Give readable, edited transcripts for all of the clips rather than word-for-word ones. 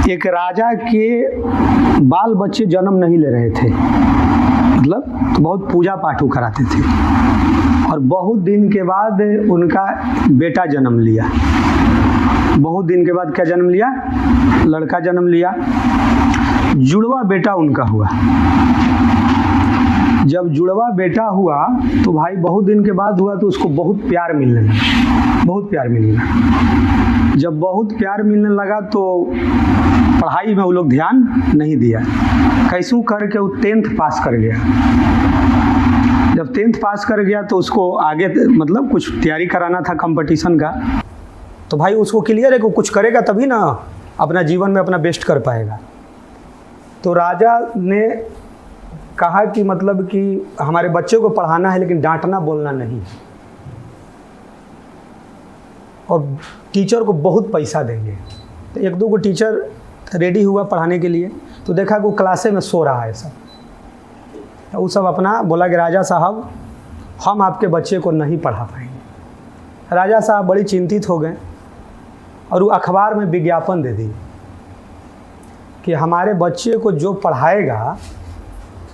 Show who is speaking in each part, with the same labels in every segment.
Speaker 1: एक राजा के बाल बच्चे जन्म नहीं ले रहे थे, मतलब तो बहुत पूजा पाठ कराते थे, और बहुत दिन के बाद उनका बेटा जन्म लिया। बहुत दिन के बाद क्या जन्म लिया? लड़का जन्म लिया। जुड़वा बेटा उनका हुआ। जब जुड़वा बेटा हुआ तो भाई बहुत दिन के बाद हुआ तो उसको बहुत प्यार मिलने लगा, बहुत प्यार मिलने लगा। जब बहुत प्यार मिलने लगा तो पढ़ाई में वो लोग ध्यान नहीं दिया। कैसूँ करके वो 10th पास कर गया। जब 10th पास कर गया तो उसको आगे मतलब कुछ तैयारी कराना था कंपटीशन का, तो भाई उसको क्लियर है कि कुछ करेगा तभी ना अपना जीवन में अपना बेस्ट कर पाएगा। तो राजा ने कहा कि मतलब कि हमारे बच्चे को पढ़ाना है लेकिन डांटना बोलना नहीं, और टीचर को बहुत पैसा देंगे। तो 1-2 को टीचर रेडी हुआ पढ़ाने के लिए, तो देखा कि वो क्लासे में सो रहा है सब। तो वो सब अपना बोला कि राजा साहब हम आपके बच्चे को नहीं पढ़ा पाएंगे। राजा साहब बड़ी चिंतित हो गए और वो अखबार में विज्ञापन दे दी कि हमारे बच्चे को जो पढ़ाएगा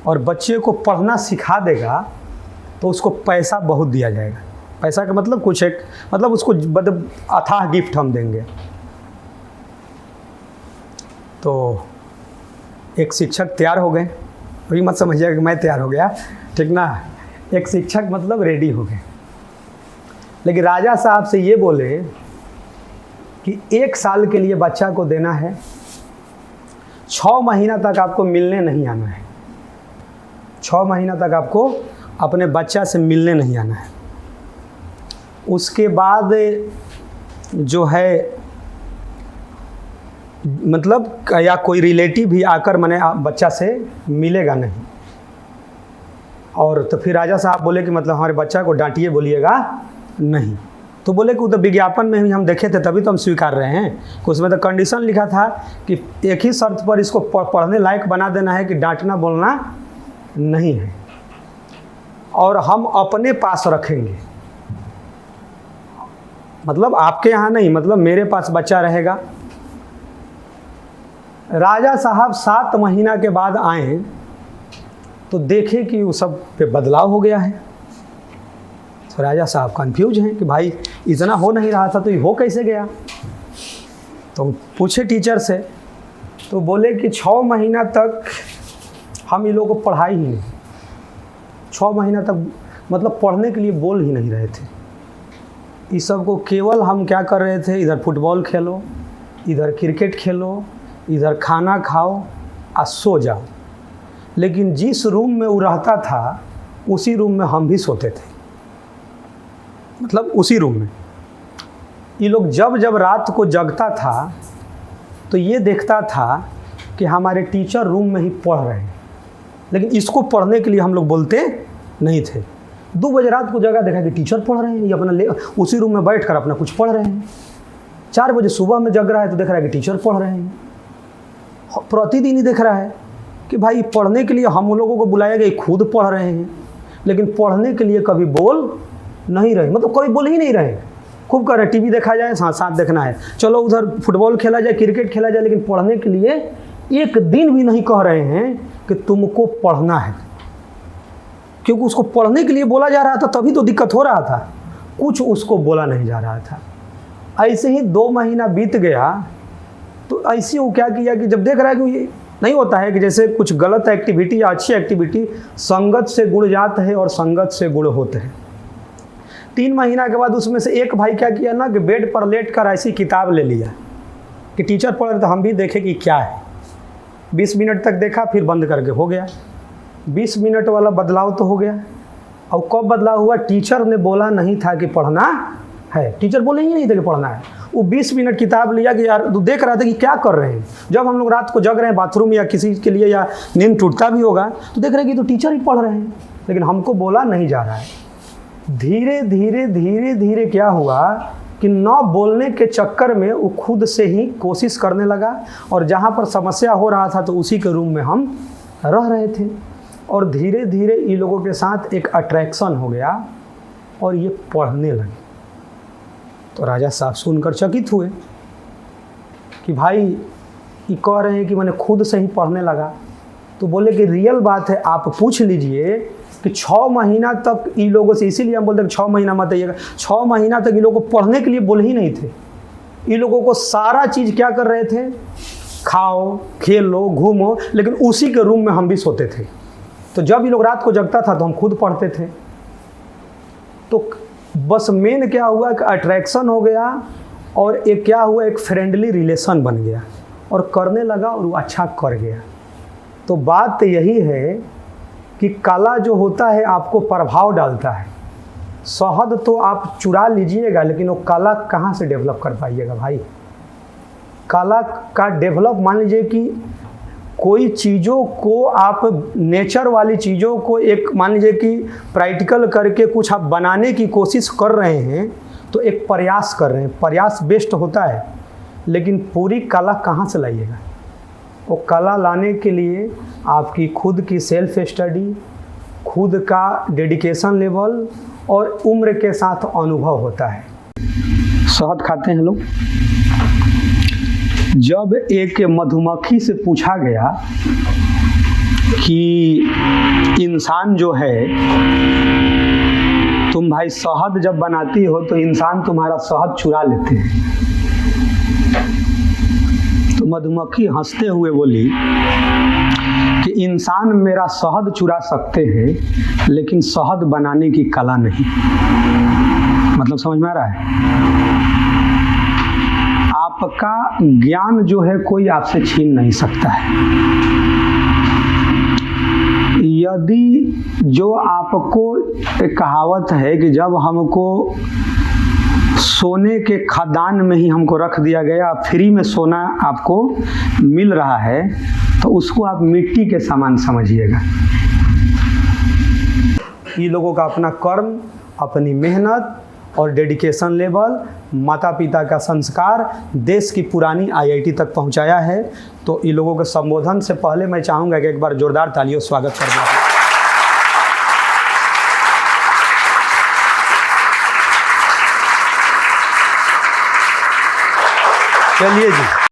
Speaker 1: और बच्चे को पढ़ना सिखा देगा तो उसको पैसा बहुत दिया जाएगा। पैसा का मतलब कुछ एक मतलब उसको अथाह गिफ्ट हम देंगे। तो एक शिक्षक तैयार हो गए, वही मत समझिएगा कि मैं तैयार हो गया, ठीक ना। एक शिक्षक मतलब रेडी हो गए, लेकिन राजा साहब से ये बोले कि 1 साल के लिए बच्चा को देना है, 6 महीना तक आपको मिलने नहीं आना है। 6 महीना तक आपको अपने बच्चा से मिलने नहीं आना है। उसके बाद जो है मतलब या कोई रिलेटिव भी आकर मैंने बच्चा से मिलेगा नहीं। और तो फिर राजा साहब बोले कि मतलब हमारे बच्चा को डांटिए बोलिएगा नहीं। तो बोले कि वो तो विज्ञापन में भी हम देखे थे तभी तो हम स्वीकार रहे हैं कि उसमें तो कंडीशन लिखा था कि एक ही शर्त पर इसको पढ़ने लायक बना देना है कि डांटना बोलना नहीं है, और हम अपने पास रखेंगे, मतलब आपके यहाँ नहीं, मतलब मेरे पास बच्चा रहेगा। राजा साहब 7 महीना के बाद आए तो देखे कि वो सब पे बदलाव हो गया है। तो राजा साहब कंफ्यूज हैं कि भाई इतना हो नहीं रहा था तो ये हो कैसे गया। तो पूछे टीचर से, तो बोले कि 6 महीना तक हम इन लोगों को पढ़ाई ही नहीं, 6 महीना तक मतलब पढ़ने के लिए बोल ही नहीं रहे थे। इस सब को केवल हम क्या कर रहे थे, इधर फुटबॉल खेलो, इधर क्रिकेट खेलो, इधर खाना खाओ और सो जाओ। लेकिन जिस रूम में वो रहता था उसी रूम में हम भी सोते थे, मतलब उसी रूम में। ये लोग जब जब रात को जगता था तो ये देखता था कि हमारे टीचर रूम में ही पढ़ रहे हैं, लेकिन इसको पढ़ने के लिए हम लोग बोलते नहीं थे। 2 बजे रात को जगह देखा कि टीचर पढ़ रहे हैं, ये अपना उसी रूम में बैठकर अपना कुछ पढ़ रहे हैं। 4 बजे सुबह में जग रहा है तो देख रहा है कि टीचर पढ़ रहे हैं। प्रतिदिन ही देख रहा है कि भाई पढ़ने के लिए हम लोगों को बुलाया गया, खुद पढ़ रहे हैं, लेकिन पढ़ने के लिए कभी बोल नहीं रहे, मतलब कभी बोल ही नहीं रहे। खूब कह रहे टीवी देखा जाए, साथ देखना है, चलो उधर फुटबॉल खेला जाए, क्रिकेट खेला जाए, लेकिन पढ़ने के लिए एक दिन भी नहीं कह रहे हैं कि तुमको पढ़ना है। क्योंकि उसको पढ़ने के लिए बोला जा रहा था तभी तो दिक्कत हो रहा था, कुछ उसको बोला नहीं जा रहा था। ऐसे ही 2 महीना बीत गया तो ऐसे वो क्या किया कि जब देख रहा है कि ये नहीं होता है कि जैसे कुछ गलत एक्टिविटी या अच्छी एक्टिविटी, संगत से गुण जाते हैं और संगत से गुण होते हैं। 3 महीना के बाद उसमें से एक भाई क्या किया ना कि बेड पर लेट कर ऐसी किताब ले लिया कि टीचर पढ़ रहे तो हम भी देखें कि क्या है। 20 मिनट तक देखा, फिर बंद करके हो गया। 20 मिनट वाला बदलाव तो हो गया। और कब बदलाव हुआ? टीचर ने बोला नहीं था कि पढ़ना है, टीचर बोले ही नहीं थे कि पढ़ना है। वो 20 मिनट किताब लिया कि यार तू देख रहा था कि क्या कर रहे हैं। जब हम लोग रात को जग रहे हैं बाथरूम या किसी के लिए या नींद टूटता भी होगा तो देख रहे हैं कि तो टीचर ही पढ़ रहे हैं, लेकिन हमको बोला नहीं जा रहा है। धीरे धीरे धीरे धीरे क्या हुआ कि न बोलने के चक्कर में वो खुद से ही कोशिश करने लगा, और जहाँ पर समस्या हो रहा था तो उसी के रूम में हम रह रहे थे। और धीरे धीरे इन लोगों के साथ एक अट्रैक्शन हो गया और ये पढ़ने लगे। तो राजा साहब सुनकर चकित हुए कि भाई ये कह रहे हैं कि मैंने खुद से ही पढ़ने लगा। तो बोले कि रियल बात है, आप पूछ लीजिए कि 6 महीना तक इन लोगों से, इसीलिए हम बोलते हैं 6 महीना मत आइएगा, 6 महीना तक इन लोगों को पढ़ने के लिए बोले ही नहीं थे। इन लोगों को सारा चीज़ क्या कर रहे थे, खाओ, खेलो, घूमो, लेकिन उसी के रूम में हम भी सोते थे। तो जब ये लोग रात को जगता था तो हम खुद पढ़ते थे। तो बस मेन क्या हुआ कि अट्रैक्शन हो गया, और एक क्या हुआ, एक फ्रेंडली रिलेशन बन गया और करने लगा और वो अच्छा कर गया। तो बात यही है कि कला जो होता है आपको प्रभाव डालता है। शहद तो आप चुरा लीजिएगा, लेकिन वो कला कहाँ से डेवलप कर पाइएगा भाई। कला का डेवलप, मान लीजिए कि कोई चीज़ों को आप, नेचर वाली चीज़ों को एक, मान लीजिए कि प्रैक्टिकल करके कुछ आप बनाने की कोशिश कर रहे हैं, तो एक प्रयास कर रहे हैं, प्रयास बेस्ट होता है। लेकिन पूरी कला कहाँ से लाइएगा। वो कला लाने के लिए आपकी खुद की सेल्फ स्टडी, खुद का डेडिकेशन लेवल और उम्र के साथ अनुभव होता है। शहद खाते हैं लोग। जब एक मधुमक्खी से पूछा गया कि इंसान जो है, तुम भाई शहद जब बनाती हो तो इंसान तुम्हारा शहद चुरा लेते हैं। तो मधुमक्खी हंसते हुए बोली कि इंसान मेरा शहद चुरा सकते हैं, लेकिन शहद बनाने की कला नहीं। मतलब समझ में आ रहा है। आपका ज्ञान जो है कोई आपसे छीन नहीं सकता है। यदि जो आपको, एक कहावत है कि जब हमको सोने के खदान में ही हमको रख दिया गया, फ्री में सोना आपको मिल रहा है, तो उसको आप मिट्टी के समान समझिएगा। ये लोगों का अपना कर्म, अपनी मेहनत और डेडिकेशन लेवल, माता पिता का संस्कार देश की पुरानी आईआईटी तक पहुंचाया है। तो इन लोगों के संबोधन से पहले मैं चाहूँगा कि एक बार जोरदार तालियों स्वागत कर दें। चलिए जी।